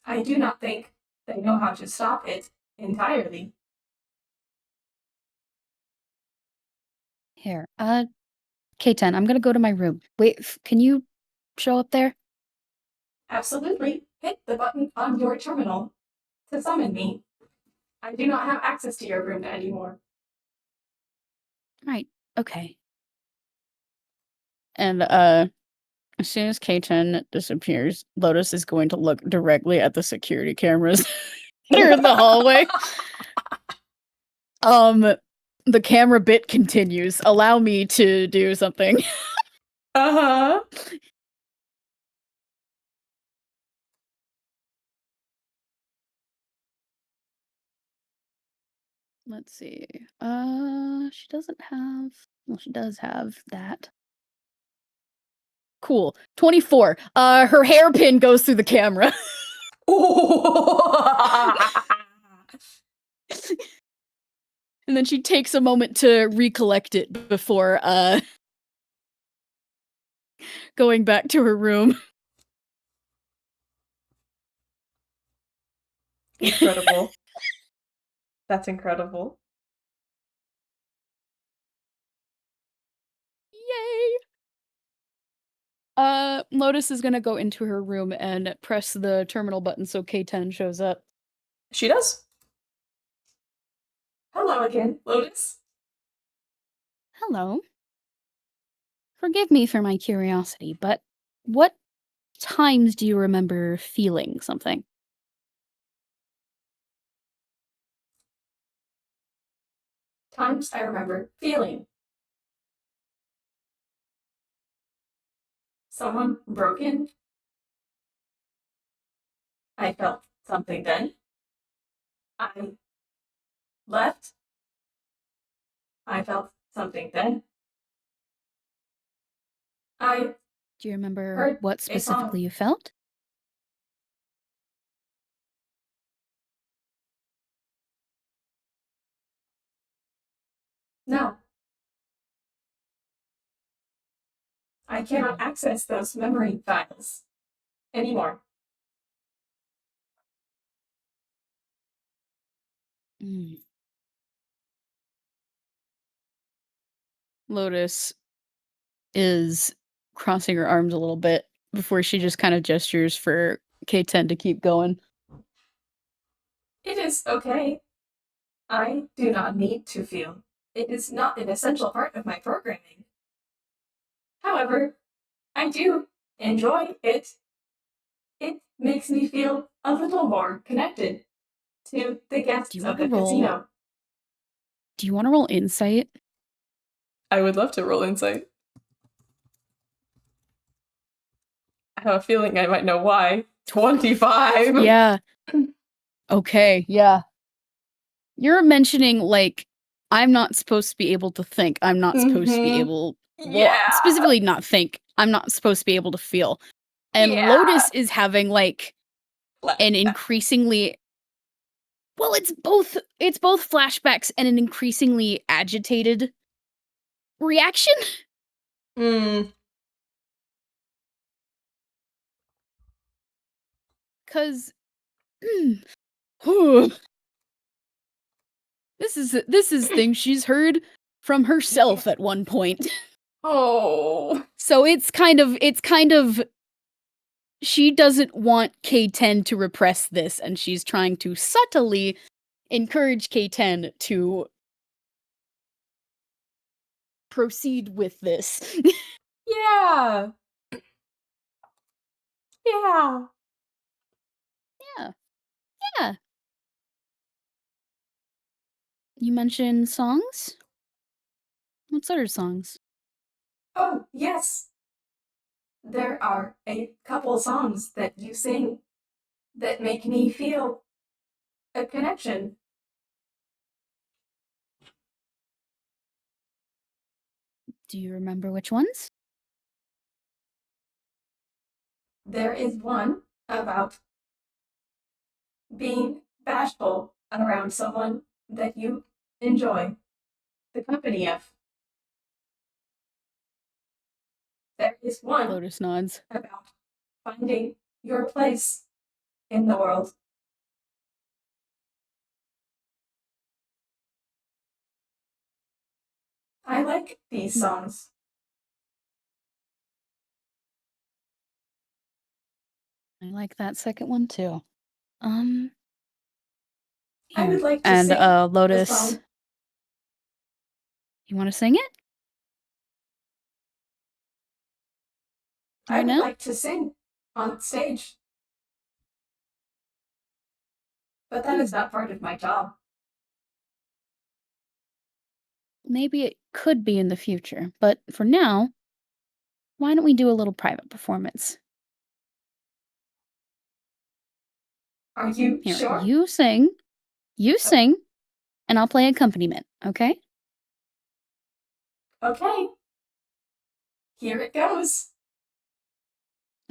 I do not think they know how to stop it entirely. Here, K10, I'm gonna go to my room. Wait, can you show up there? Absolutely. Hit the button on your terminal to summon me. I do not have access to your room anymore. Right, okay. And, as soon as K10 disappears, Lotus is going to look directly at the security cameras here in the hallway. The camera bit continues. Allow me to do something. Uh-huh. Let's see. She doesn't have... Well, she does have that. Cool. 24. Her hairpin goes through the camera. And then she takes a moment to recollect it before, going back to her room. Incredible. That's incredible. Yay! Lotus is gonna go into her room and press the terminal button so K10 shows up. She does. Hello again, Lotus. Hello. Forgive me for my curiosity, but what times do you remember feeling something? Times I remember feeling. Someone broke in. I felt something then. I left. I felt something then. I Do you remember heard what a song. specifically you felt? No. I cannot access those memory files anymore. Lotus is crossing her arms a little bit before she just kind of gestures for K10 to keep going. It is okay. I do not need to feel. It is not an essential part of my programming. However, I do enjoy it. It makes me feel a little more connected to the guests of the casino. Do you want to roll insight? I would love to roll insight. I have a feeling I might know why. 25! Yeah. Okay, yeah. You're mentioning, like, I'm not supposed to be able to think. I'm not supposed to be able... Well, specifically not think. I'm not supposed to be able to feel. And Lotus is having, like, an increasingly... Well, it's both flashbacks and an increasingly agitated reaction. Hmm. Cause this is things she's heard from herself at one point. Oh. So it's kind of she doesn't want K10 to repress this, and she's trying to subtly encourage K10 to proceed with this. Yeah. Yeah. Yeah. Yeah. You mentioned songs? What sort of songs? Oh, yes. There are a couple songs that you sing that make me feel a connection. Do you remember which ones? There is one about being bashful around someone that you enjoy the company of. There is one Lotus nods. about finding your place in the world. I like these songs. I like that second one too. I would Here. like to And sing the Lotus, song. you want to sing it I right would now? like to sing on stage, but that is not part of my job. Maybe it could be in the future, but for now, why don't we do a little private performance? Are you Here, sure? you sing, and I'll play accompaniment, okay? Okay. Here it goes.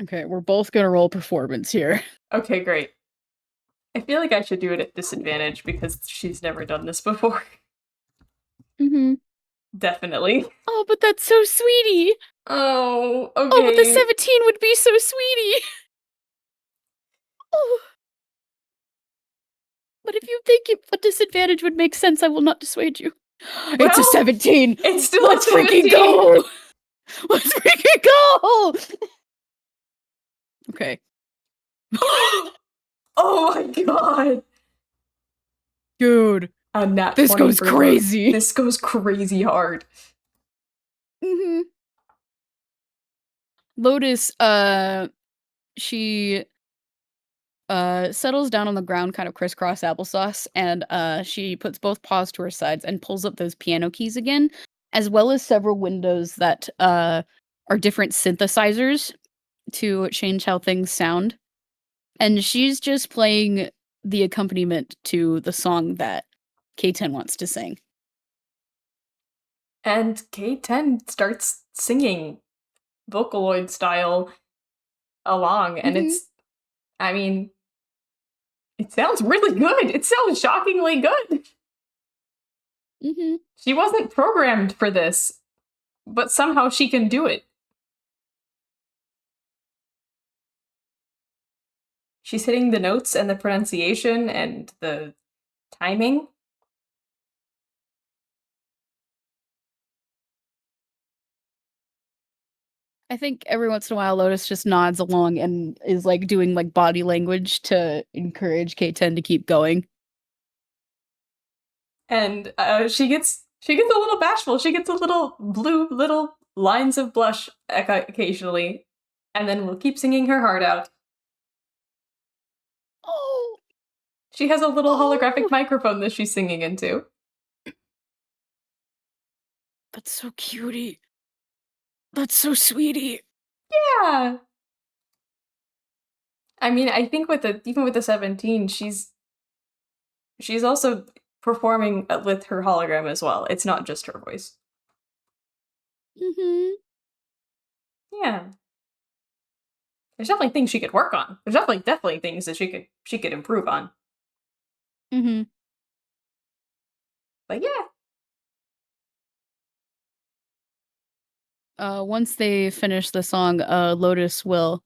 Okay, we're both gonna roll performance here. Okay, great. I feel like I should do it at disadvantage because she's never done this before. Mm-hmm. Definitely. Oh, but that's so sweetie! Oh, okay. Oh, but the 17 would be so sweetie! Oh. But if you think a disadvantage would make sense, I will not dissuade you. It's a 17! It's still Let's a 17. freaking go! Let's freaking go! Okay. Oh my god. Dude. A nat This 20 goes for crazy. This goes crazy hard. Mm-hmm. Lotus, she settles down on the ground, kind of crisscross applesauce, and she puts both paws to her sides and pulls up those piano keys again, as well as several windows that are different synthesizers to change how things sound. And she's just playing the accompaniment to the song that K10 wants to sing. And K10 starts singing Vocaloid style along, and it's, I mean, it sounds really good. It sounds shockingly good. Mm-hmm. She wasn't programmed for this, but somehow she can do it. She's hitting the notes and the pronunciation and the timing. I think every once in a while Lotus just nods along and is like doing like body language to encourage K10 to keep going. And she gets a little bashful. She gets a little blue little lines of blush occasionally, and then will keep singing her heart out. Oh, She has a little holographic microphone that she's singing into. that's so cutie. That's so sweetie. Yeah. I mean, I think even with the 17, she's also performing with her hologram as well. It's not just her voice. Mm-hmm. Yeah. There's definitely things she could work on. There's definitely things that she could improve on. Mm-hmm. But yeah. Once they finish the song, Lotus will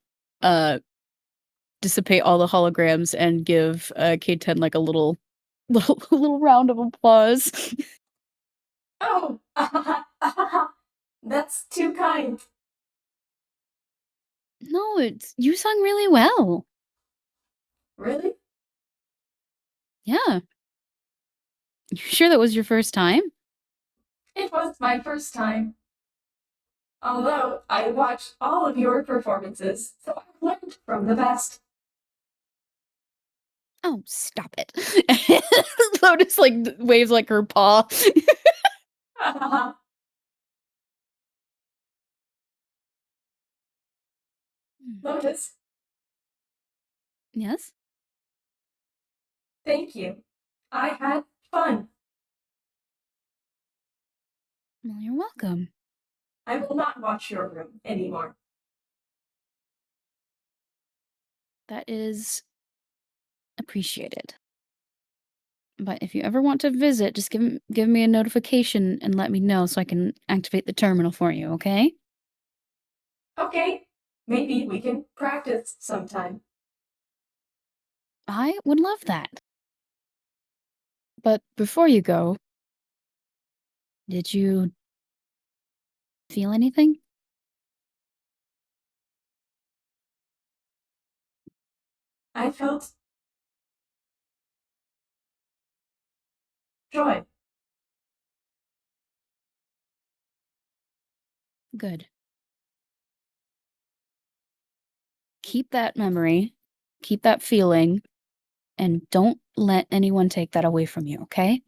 dissipate all the holograms and give K10 like a little round of applause. Oh, that's too kind. No, you sung really well. Really? Yeah. You sure that was your first time? It was my first time. Although I watched all of your performances, so I've learned from the best. Oh, stop it. Lotus like waves like her paw. Lotus, Yes? thank you. I had fun. Well, you're welcome. I will not watch your room anymore. That is appreciated. But if you ever want to visit, just give me a notification and let me know so I can activate the terminal for you, okay? Okay, maybe we can practice sometime. I would love that. But before you go, did you feel anything? I felt joy. Good. Keep that memory, keep that feeling, and don't let anyone take that away from you, okay?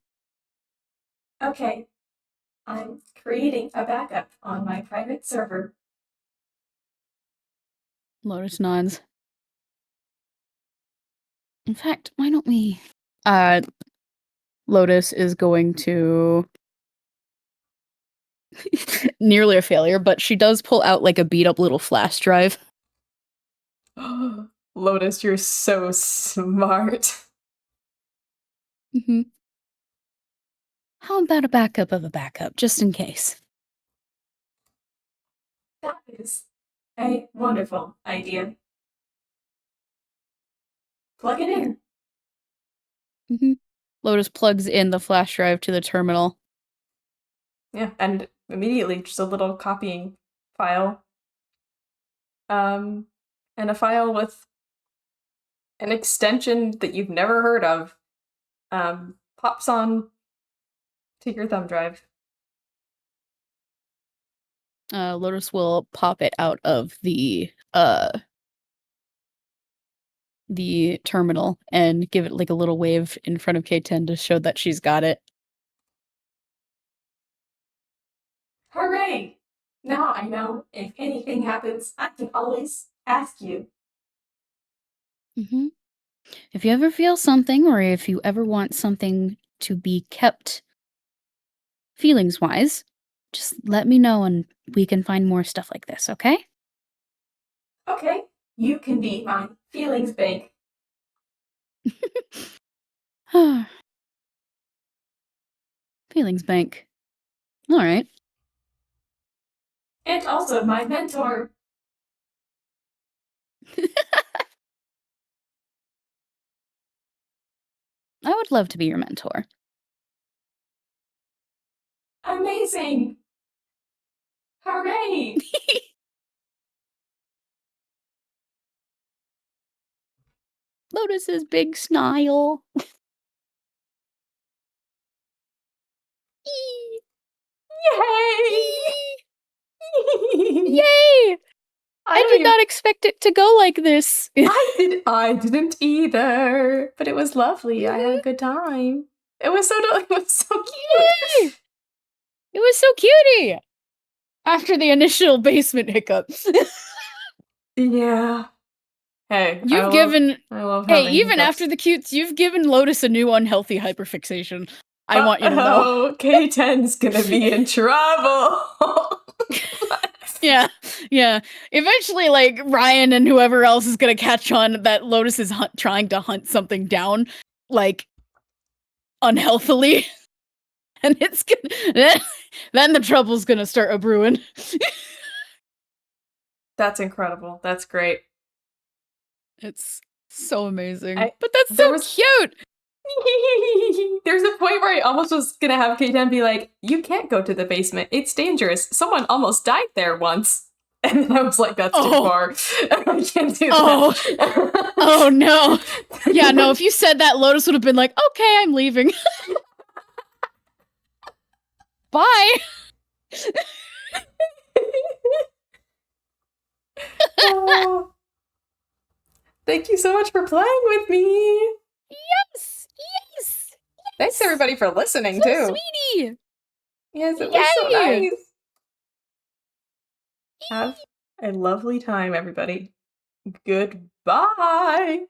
Okay, I'm creating a backup on my private server. Lotus nods. In fact, why don't we... Lotus is going to... Nearly a failure, but she does pull out like a beat up little flash drive. Lotus, you're so smart. Mm-hmm. How about a backup of a backup, just in case? That is a wonderful idea. Plug it in. Mm-hmm. Lotus plugs in the flash drive to the terminal. Yeah, and immediately just a little copying file. And a file with an extension that you've never heard of pops on to your thumb drive. Lotus will pop it out of the terminal and give it like a little wave in front of K10 to show that she's got it. Hooray! Now I know if anything happens, I can always ask you. Mm-hmm. If you ever feel something, or if you ever want something to be kept feelings-wise, just let me know and we can find more stuff like this, okay? Okay, you can be my feelings bank. Feelings bank. All right. And also my mentor. I would love to be your mentor. Amazing! Hooray! Lotus's big smile. Yay! Yay! I did not expect it to go like this. I didn't either, but it was lovely. I had a good time. It was so cute. Yay! It was so cutie. After the initial basement hiccups. Yeah. Hey, I love having even hiccups. after the cutes, you've given Lotus a new unhealthy hyperfixation. I want you to know. Oh, K10's gonna be in trouble. Yeah. Eventually, like, Ryan and whoever else is gonna catch on that Lotus is trying to hunt something down. Like, unhealthily. And it's gonna then the trouble's gonna start a brewing. That's incredible. That's great. It's so amazing. I- But that's there so was- cute! There's a point where I almost was gonna have K10 be like, "You can't go to the basement. It's dangerous. Someone almost died there once." And then I was like, "That's too far. I can't do that." Oh no. Yeah, no, if you said that, Lotus would have been like, okay, I'm leaving. Bye. Oh. Thank you so much for playing with me. Yes. Thanks everybody for listening So too. sweetie. Yes, it was so Yay. nice. Have a lovely time, everybody. Goodbye. Goodbye.